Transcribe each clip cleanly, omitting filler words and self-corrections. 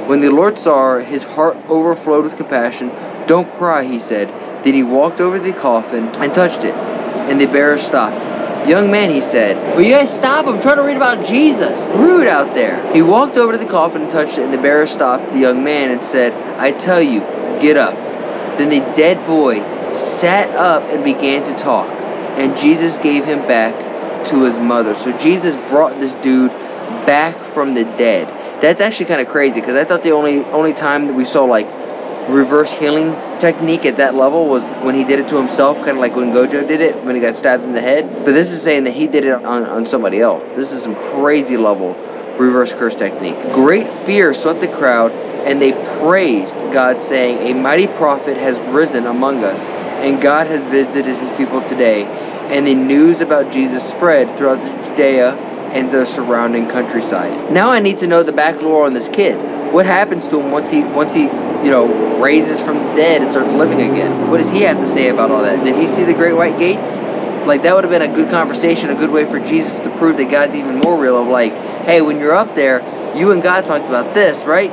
When the Lord saw her, his heart overflowed with compassion. "Don't cry," he said. Then he walked over to the coffin and touched it, and the bearer stopped. "Young man," he said. "Will you guys stop? I'm trying to read about Jesus. Rude out there." He walked over to the coffin and touched it, and the bearer stopped the young man and said, "I tell you, get up." Then the dead boy sat up and began to talk, and Jesus gave him back to his mother. So Jesus brought this dude back from the dead. That's actually kind of crazy, because I thought the only time that we saw like reverse healing technique at that level was when he did it to himself, kind of like when Gojo did it when he got stabbed in the head. But this is saying that he did it on somebody else. This is some crazy level reverse curse technique. Great fear swept the crowd, and they praised God, saying, "A mighty prophet has risen among us, and God has visited his people today." And the news about Jesus spread throughout Judea and the surrounding countryside. Now I need to know the back lore on this kid. What happens to him once he raises from the dead and starts living again? What does he have to say about all that? Did he see the great white gates? Like, that would have been a good conversation, a good way for Jesus to prove that God's even more real. Of like, hey, when you're up there, you and God talked about this, right?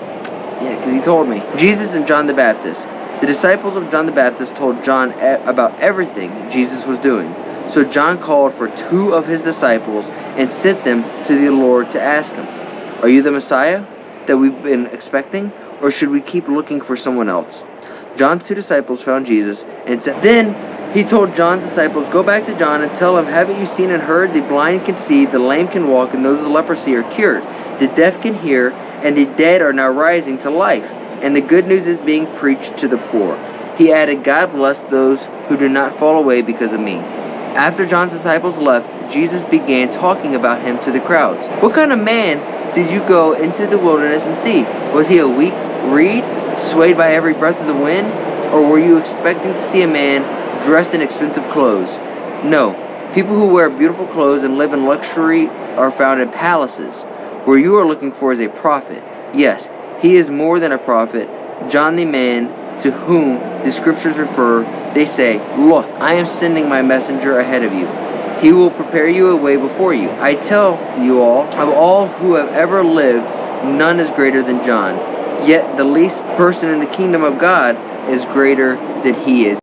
Yeah, because he told me. Jesus and John the Baptist. The disciples of John the Baptist told John about everything Jesus was doing. So John called for 2 of his disciples and sent them to the Lord to ask him, "Are you the Messiah that we've been expecting, or should we keep looking for someone else?" John's 2 disciples found Jesus and said, then he told John's disciples, "Go back to John and tell him, haven't you seen and heard? The blind can see, the lame can walk, and those with leprosy are cured. The deaf can hear, and the dead are now rising to life. And the good news is being preached to the poor." He added, "God bless those who do not fall away because of me." After John's disciples left, Jesus began talking about him to the crowds. "What kind of man did you go into the wilderness and see? Was he a weak reed, swayed by every breath of the wind? Or were you expecting to see a man dressed in expensive clothes? No, people who wear beautiful clothes and live in luxury are found in palaces. Where you are looking for is a prophet. Yes, he is more than a prophet. John, the man to whom the scriptures refer, they say, 'Look, I am sending my messenger ahead of you. He will prepare you a way before you.' I tell you all, of all who have ever lived, none is greater than John. Yet the least person in the kingdom of God is greater than he is."